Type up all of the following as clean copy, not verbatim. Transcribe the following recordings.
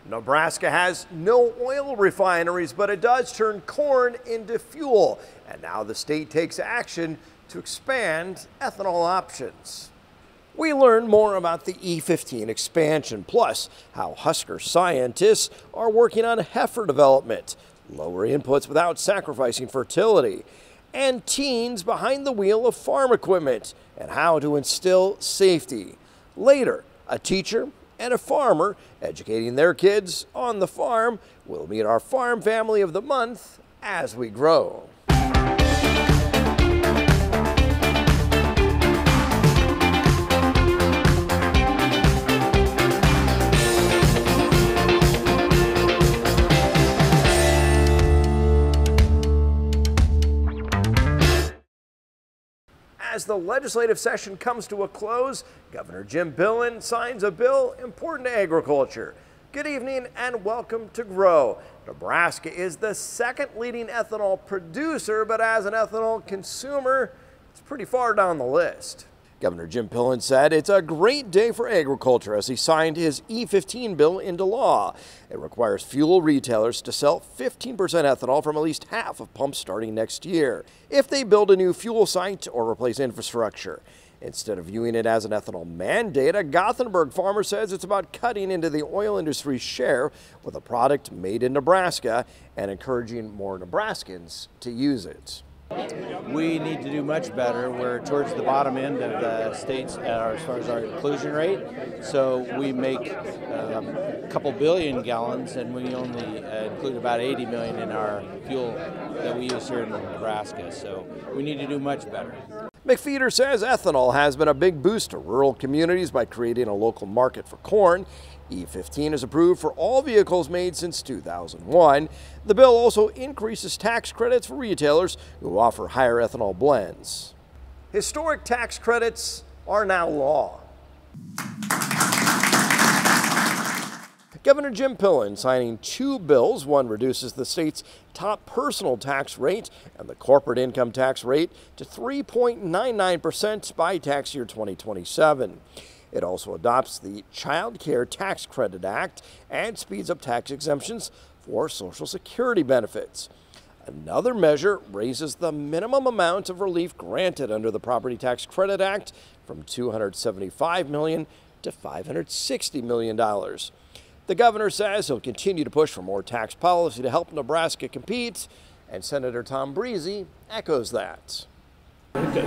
Nebraska has no oil refineries, but it does turn corn into fuel. And now the state takes action to expand ethanol options. We learn more about the E15 expansion, plus how Husker scientists are working on heifer development, lower inputs without sacrificing fertility, and teens behind the wheel of farm equipment and how to instill safety. Later, a teacher and a farmer educating their kids on the farm. We'll meet our farm family of the month as we grow. As the legislative session comes to a close, Governor Jim Billen signs a bill important to agriculture. Good evening and welcome to Grow. Nebraska is the second leading ethanol producer, but as an ethanol consumer, it's pretty far down the list. Governor Jim Billen said it's a great day for agriculture as he signed his E15 bill into law. It requires fuel retailers to sell 15% ethanol from at least half of pumps starting next year if they build a new fuel site or replace infrastructure. Instead of viewing it as an ethanol mandate, a Gothenburg farmer says it's about cutting into the oil industry's share with a product made in Nebraska and encouraging more Nebraskans to use it. We need to do much better. We're towards the bottom end of the states as far as our inclusion rate. So we make a couple billion gallons and we only include about 80 million in our fuel that we use here in Nebraska. So we need to do much better. McFeeder says ethanol has been a big boost to rural communities by creating a local market for corn. E15 is approved for all vehicles made since 2001. The bill also increases tax credits for retailers who offer higher ethanol blends. Historic tax credits are now law. Governor Jim Billen signing two bills. One reduces the state's top personal tax rate and the corporate income tax rate to 3.99% by tax year 2027. It also adopts the Child Care Tax Credit Act and speeds up tax exemptions for Social Security benefits. Another measure raises the minimum amount of relief granted under the Property Tax Credit Act from $275 million to $560 million. The governor says he'll continue to push for more tax policy to help Nebraska compete, and Senator Tom Breezy echoes that.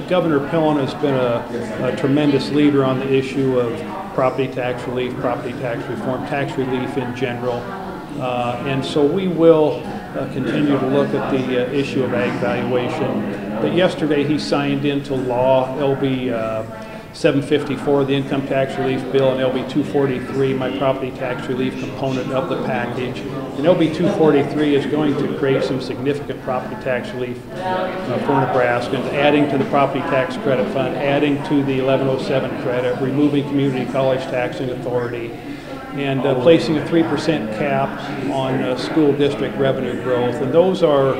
Governor Billen has been a tremendous leader on the issue of property tax relief, property tax reform, tax relief in general. And so we will continue to look at the issue of ag valuation. But yesterday he signed into law LB 754, the income tax relief bill, and LB 243, my property tax relief component of the package. And LB 243 is going to create some significant property tax relief for Nebraskans, adding to the property tax credit fund, adding to the 1107 credit, removing community college taxing authority, and placing a 3% cap on school district revenue growth. And those are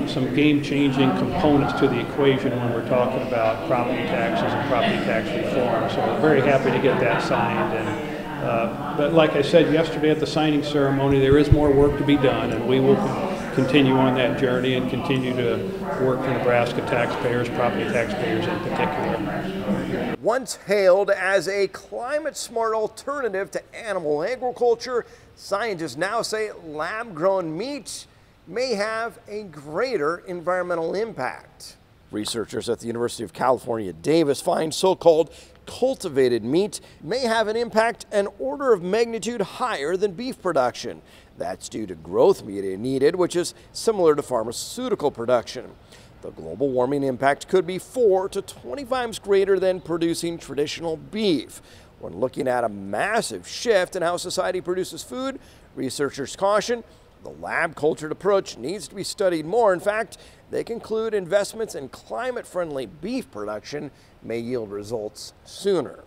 some game-changing components to the equation when we're talking about property taxes and property tax reform. So we're very happy to get that signed. And but like I said yesterday at the signing ceremony, there is more work to be done, and we will continue on that journey and continue to work for Nebraska taxpayers, property taxpayers in particular. Once hailed as a climate-smart alternative to animal agriculture, scientists now say lab-grown meat may have a greater environmental impact. Researchers at the University of California, Davis find so-called cultivated meat may have an impact an order of magnitude higher than beef production. That's due to growth media needed, which is similar to pharmaceutical production. The global warming impact could be 4 to 20 times greater than producing traditional beef. When looking at a massive shift in how society produces food, researchers caution the lab-cultured approach needs to be studied more. In fact, they conclude investments in climate-friendly beef production may yield results sooner.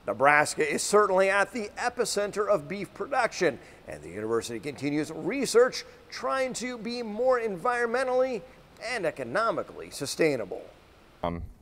Nebraska is certainly at the epicenter of beef production, and the university continues research trying to be more environmentally and economically sustainable.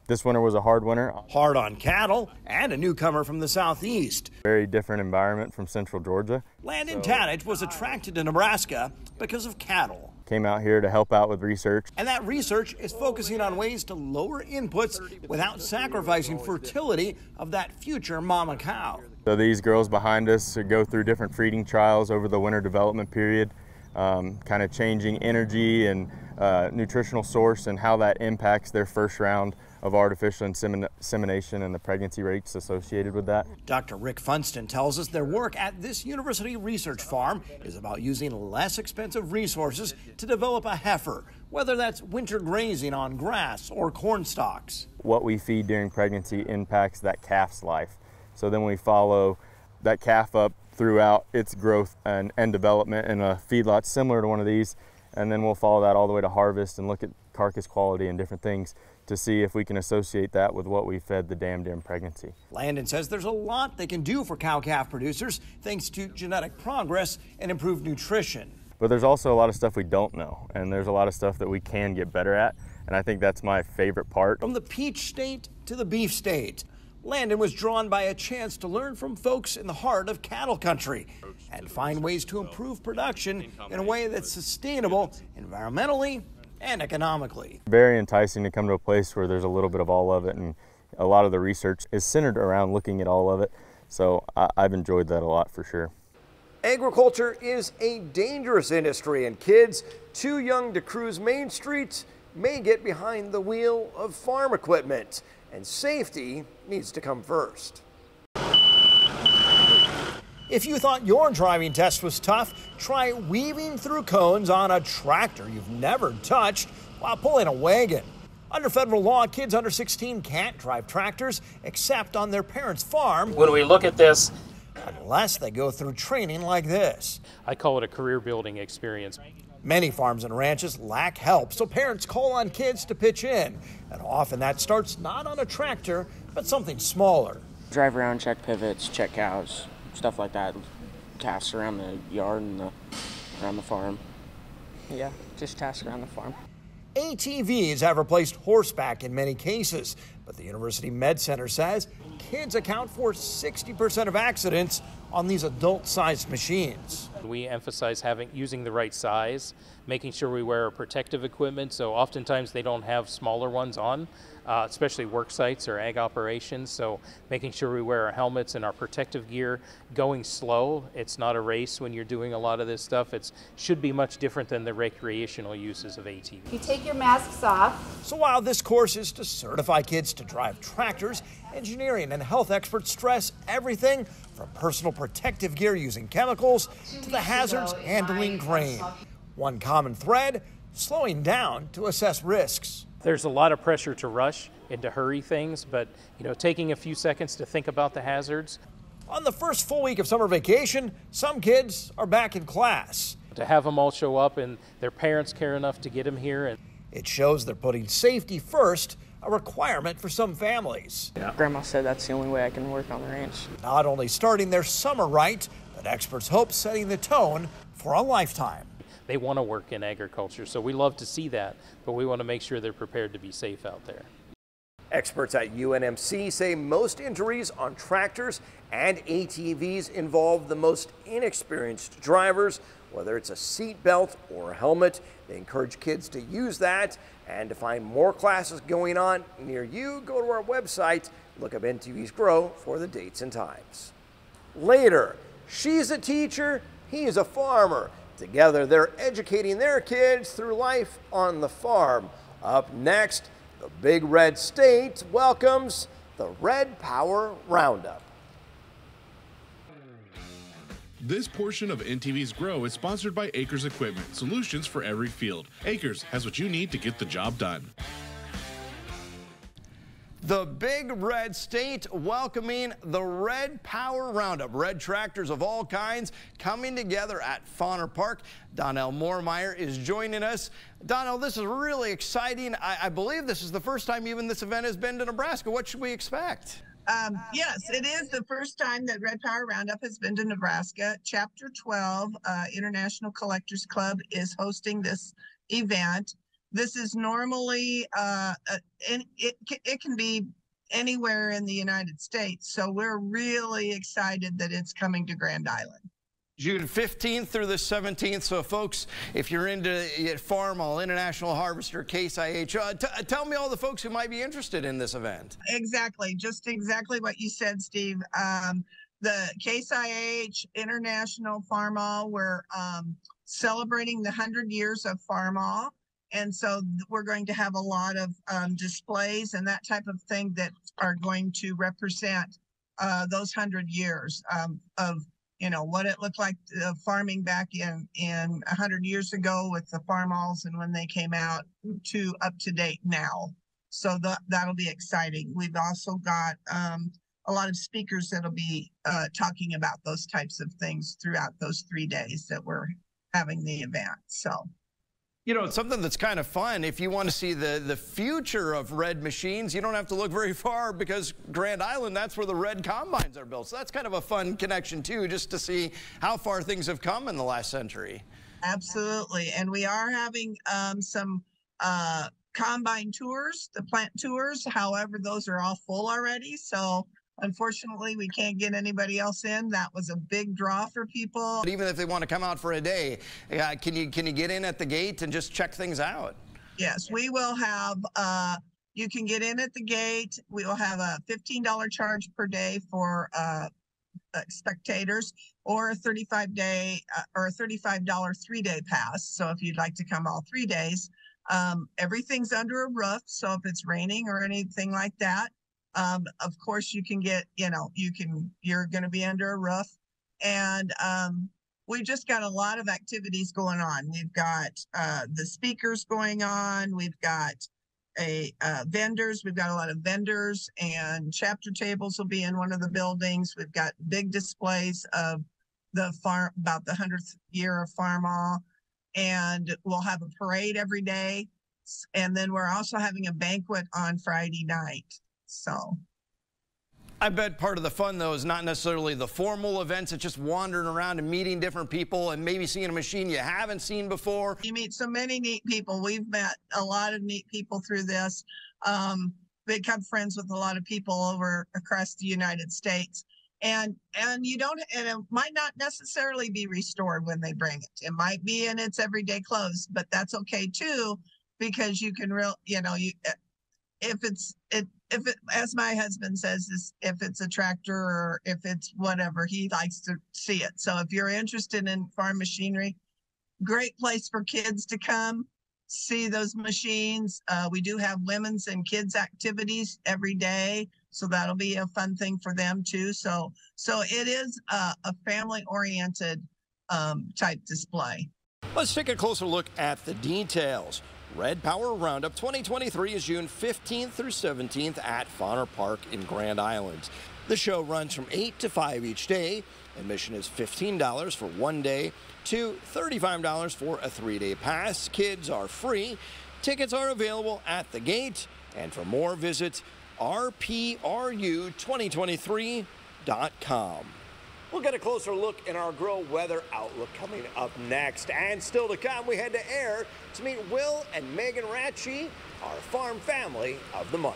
This winter was a hard winter. Hard on cattle and a newcomer from the southeast. Very different environment from central Georgia. Landon Tadich was attracted to Nebraska because of cattle. Came out here to help out with research. And that research is focusing on ways to lower inputs without sacrificing fertility of that future mama cow. So these girls behind us go through different feeding trials over the winter development period, kind of changing energy and nutritional source and how that impacts their first round of artificial insemination and the pregnancy rates associated with that. Dr. Rick Funston tells us their work at this university research farm is about using less expensive resources to develop a heifer, whether that's winter grazing on grass or corn stalks. What we feed during pregnancy impacts that calf's life. So then we follow that calf up throughout its growth and development in a feedlot similar to one of these, and then we'll follow that all the way to harvest and look at carcass quality and different things to see if we can associate that with what we fed the dam during pregnancy. Landon says there's a lot they can do for cow-calf producers thanks to genetic progress and improved nutrition. But there's also a lot of stuff we don't know, and there's a lot of stuff that we can get better at, and I think that's my favorite part. From the peach state to the beef state, Landon was drawn by a chance to learn from folks in the heart of cattle country and find ways to improve production in a way that's sustainable environmentally and economically. Very enticing to come to a place where there's a little bit of all of it, and a lot of the research is centered around looking at all of it. So I've enjoyed that a lot for sure. Agriculture is a dangerous industry, and kids too young to cruise Main Street may get behind the wheel of farm equipment, and safety needs to come first. If you thought your driving test was tough, try weaving through cones on a tractor you've never touched while pulling a wagon. Under federal law, kids under 16 can't drive tractors except on their parents' farm. When we look at this, unless they go through training like this. I call it a career building experience. Many farms and ranches lack help, so parents call on kids to pitch in. And often that starts not on a tractor, but something smaller. Drive around, check pivots, check cows, stuff like that. Tasks around the yard and around the farm. Yeah, just tasks around the farm. ATVs have replaced horseback in many cases, but the University Med Center says kids account for 60% of accidents on these adult-sized machines. We emphasize using the right size, making sure we wear protective equipment, so oftentimes they don't have smaller ones on, especially work sites or ag operations, so making sure we wear our helmets and our protective gear. Going slow, it's not a race when you're doing a lot of this stuff. It should be much different than the recreational uses of ATVs. You take your masks off. So while this course is to certify kids to drive tractors, engineering and health experts stress everything from personal protective gear using chemicals to the hazards handling grain. One common thread, slowing down to assess risks. There's a lot of pressure to rush and to hurry things, but taking a few seconds to think about the hazards. On the first full week of summer vacation, some kids are back in class. To have them all show up and their parents care enough to get them here. It shows they're putting safety first, a requirement for some families. Yeah. Grandma said that's the only way I can work on the ranch. Not only starting their summer right, but experts hope setting the tone for a lifetime. They want to work in agriculture, so we love to see that, but we want to make sure they're prepared to be safe out there. Experts at UNMC say most injuries on tractors and ATVs involve the most inexperienced drivers, whether it's a seat belt or a helmet. They encourage kids to use that, and to find more classes going on near you, go to our website, look up NTV's Grow for the dates and times. Later, she's a teacher, he's a farmer. Together, they're educating their kids through life on the farm. Up next, the Big Red State welcomes the Red Power Roundup. This portion of NTV's Grow is sponsored by Acres Equipment, solutions for every field. Acres has what you need to get the job done. The Big Red State welcoming the Red Power Roundup. Red tractors of all kinds coming together at Fauner Park. Donnell Moormeyer is joining us. Donnell, this is really exciting. I believe this is the first time even this event has been to Nebraska. What should we expect? Yes, it is the first time that Red Power Roundup has been to Nebraska. Chapter 12 International Collectors Club is hosting this event. This is normally, it can be anywhere in the United States. So we're really excited that it's coming to Grand Island. June 15th through the 17th. So folks, if you're into Farm All, International Harvester, Case IH, tell me all the folks who might be interested in this event. Exactly. Just exactly what you said, Steve. The Case IH International Farm All, we're celebrating the 100 years of Farm All. And so we're going to have a lot of displays and that type of thing that are going to represent those 100 years of, you know, what it looked like farming back in 100 years ago with the farm alls and when they came out to up to date now. So that'll be exciting. We've also got a lot of speakers that'll be talking about those types of things throughout those 3 days that we're having the event. So. You know, it's something that's kind of fun. If you want to see the future of red machines, you don't have to look very far because Grand Island, that's where the red combines are built. So that's kind of a fun connection too, just to see how far things have come in the last century. Absolutely. And we are having some combine tours, the plant tours. However, those are all full already. So unfortunately, we can't get anybody else in. That was a big draw for people. But even if they want to come out for a day, can you get in at the gate and just check things out? Yes, we will have, you can get in at the gate. We will have a $15 charge per day for spectators, or a $35 3-day pass. So if you'd like to come all 3 days, everything's under a roof. So if it's raining or anything like that, of course you can get, you know, you're going to be under a roof. And we just got a lot of activities going on. We've got the speakers going on. We've got vendors. We've got a lot of vendors, and chapter tables will be in one of the buildings. We've got big displays of the farm, about the 100th year of Farm All, and we'll have a parade every day. And then we're also having a banquet on Friday night. So I bet part of the fun, though, is not necessarily the formal events. It's just wandering around and meeting different people and maybe seeing a machine you haven't seen before. You meet so many neat people. We've met a lot of neat people through this. Become friends with a lot of people over across the United States. And you don't, and it might not necessarily be restored when they bring it. It might be in its everyday clothes, but that's okay too, because you can if it, as my husband says, if it's a tractor or if it's whatever, he likes to see it. So if you're interested in farm machinery, great place for kids to come see those machines. We do have women's and kids activities every day, so that'll be a fun thing for them too. So it is a family-oriented type display. Let's take a closer look at the details. Red Power Roundup 2023 is June 15th through 17th at Fauner Park in Grand Island. The show runs from 8 to 5 each day. Admission is $15 for 1 day to $35 for a 3-day pass. Kids are free. Tickets are available at the gate. And for more, visit rpru2023.com. We'll get a closer look in our Grow Weather Outlook coming up next. And still to come, we head to Air to meet Will and Megan Ratchie, our farm family of the month.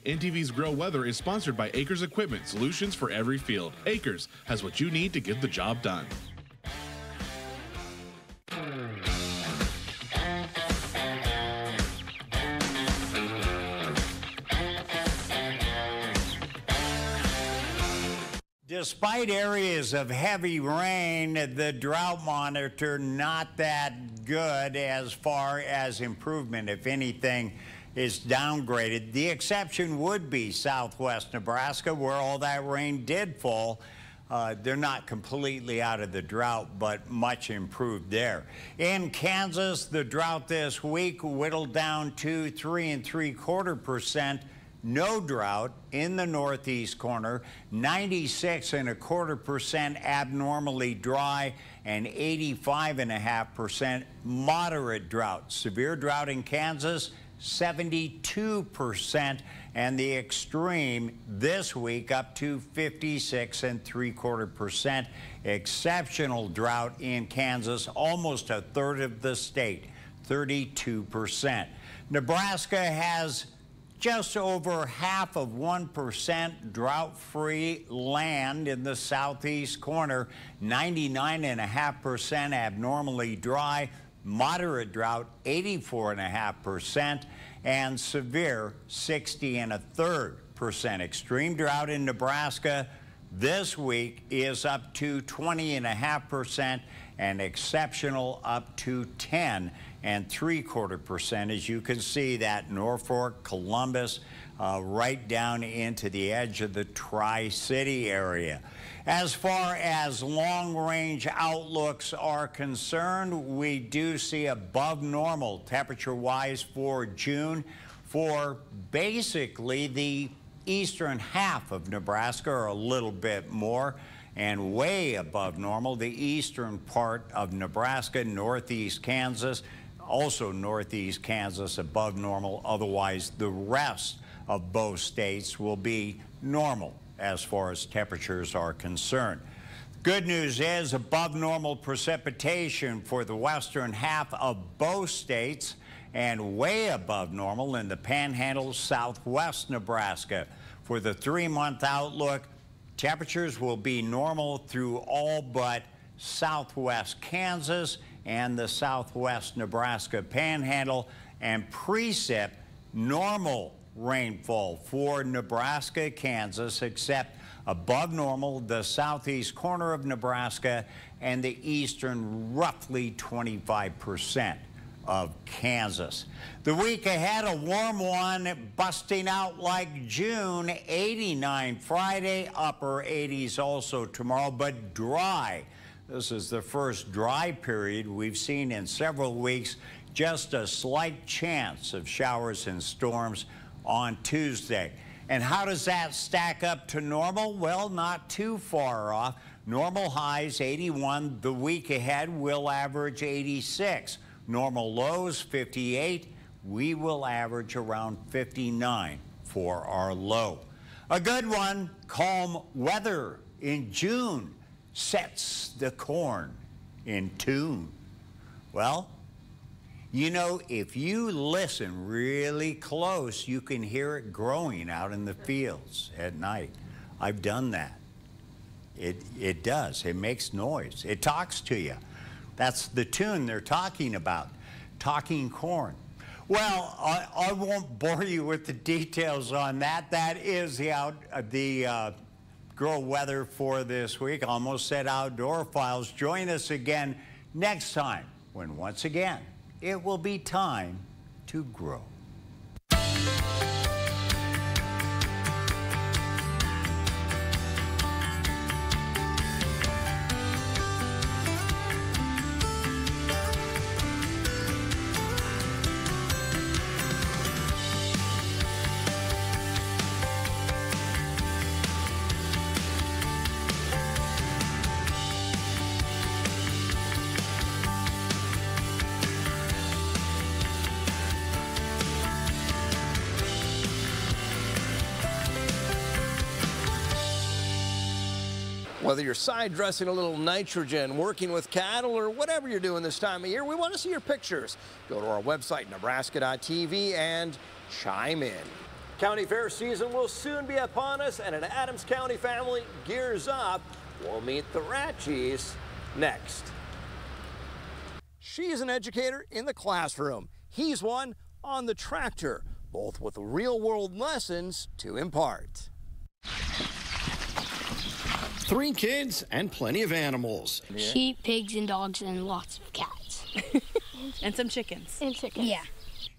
NTV's Grow Weather is sponsored by Acres Equipment, solutions for every field. Acres has what you need to get the job done. Despite areas of heavy rain, the drought monitor not that good as far as improvement. If anything is downgraded, the exception would be southwest Nebraska, where all that rain did fall. They're not completely out of the drought, but much improved there. In Kansas, the drought this week whittled down to 3 3/4%. No drought in the northeast corner, 96.25% abnormally dry, and 85.5% moderate drought. Severe drought in Kansas, 72%, and the extreme this week up to 56.75%. Exceptional drought in Kansas, almost a third of the state, 32%. Nebraska has just over half of 1% drought-free land in the southeast corner, 99.5% abnormally dry, moderate drought 84.5%, and severe 60.33%. Extreme drought in Nebraska this week is up to 20.5%, and exceptional up to 10.75%. As you can see, that Norfolk, Columbus, right down into the edge of the Tri-City area. As far as long-range outlooks are concerned, we do see above normal temperature-wise for June for basically the eastern half of Nebraska, or a little bit more, and way above normal the eastern part of Nebraska, northeast Kansas, also northeast Kansas above normal. Otherwise, the rest of both states will be normal as far as temperatures are concerned. Good news is above normal precipitation for the western half of both states, and way above normal in the Panhandle, southwest Nebraska. For the 3-month outlook, temperatures will be normal through all but southwest Kansas and the southwest Nebraska Panhandle, and precip normal rainfall for Nebraska, Kansas, except above normal the southeast corner of Nebraska and the eastern roughly 25% of Kansas. The week ahead, a warm one busting out like June, 89 Friday, upper 80s also tomorrow, but dry. This is the first dry period we've seen in several weeks. Just a slight chance of showers and storms on Tuesday. And how does that stack up to normal? Well, not too far off. Normal highs 81. The week ahead will average 86. Normal lows 58. We will average around 59 for our low. A good one, calm weather in June sets the corn in tune. Well, you know, if you listen really close, you can hear it growing out in the fields at night. I've done that. It does. It makes noise. It talks to you. That's the tune they're talking about, talking corn. Well, I won't bore you with the details on that. That is the girl weather for this week. Almost said outdoor files. Join us again next time when once again it will be time to grow. Whether you're side dressing a little nitrogen, working with cattle, or whatever you're doing this time of year, we want to see your pictures. Go to our website, nebraska.tv, and chime in. County fair season will soon be upon us, and an Adams County family gears up. We'll meet the Ratchies next. She's an educator in the classroom. He's one on the tractor, both with real-world lessons to impart. 3 kids and plenty of animals. Sheep, pigs, and dogs, and lots of cats. And some chickens. And chickens. Yeah.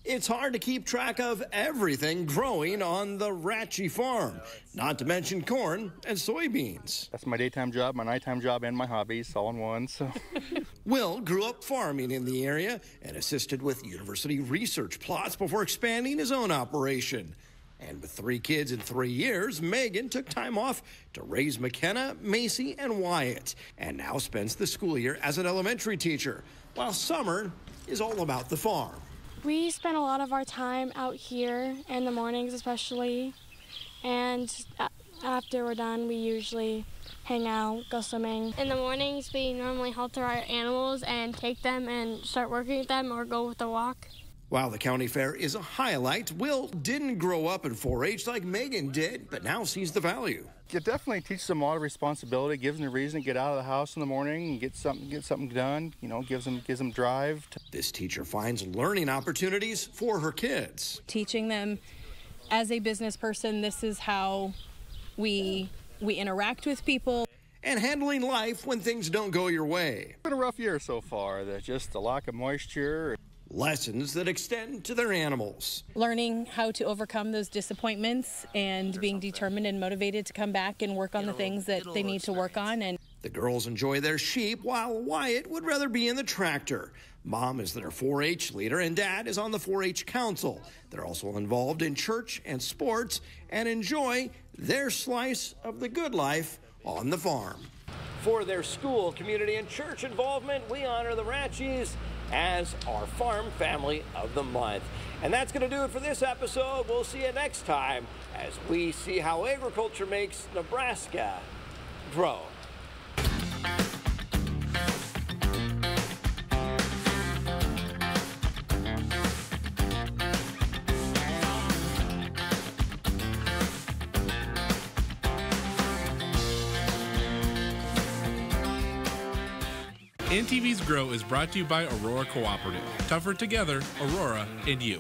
It's hard to keep track of everything growing on the Ratchie farm, not to mention corn and soybeans. That's my daytime job, my nighttime job, and my hobbies all in one. So. Will grew up farming in the area and assisted with university research plots before expanding his own operation. And with 3 kids in 3 years, Megan took time off to raise McKenna, Macy, and Wyatt, and now spends the school year as an elementary teacher, while summer is all about the farm. We spend a lot of our time out here in the mornings especially, and after we're done we usually hang out, go swimming. In the mornings we normally halter our animals and take them and start working with them or go with a walk. While the county fair is a highlight, Will didn't grow up in 4-H like Megan did, but now sees the value. It definitely teaches them a lot of responsibility, gives them a reason to get out of the house in the morning and get something done, you know, gives them drive. This teacher finds learning opportunities for her kids. Teaching them as a business person, this is how we interact with people. And handling life when things don't go your way. It's been a rough year so far. There's just a lack of moisture. Lessons that extend to their animals. Learning how to overcome those disappointments and being determined and motivated to come back and work on the things that they need to work on. And the girls enjoy their sheep while Wyatt would rather be in the tractor. Mom is their 4-H leader and Dad is on the 4-H council. They're also involved in church and sports and enjoy their slice of the good life on the farm. For their school, community, and church involvement, we honor the Ratchies as our Farm Family of the Month. And that's going to do it for this episode. We'll see you next time as we see how agriculture makes Nebraska grow. NTV's Grow is brought to you by Aurora Cooperative. Tougher together, Aurora and you.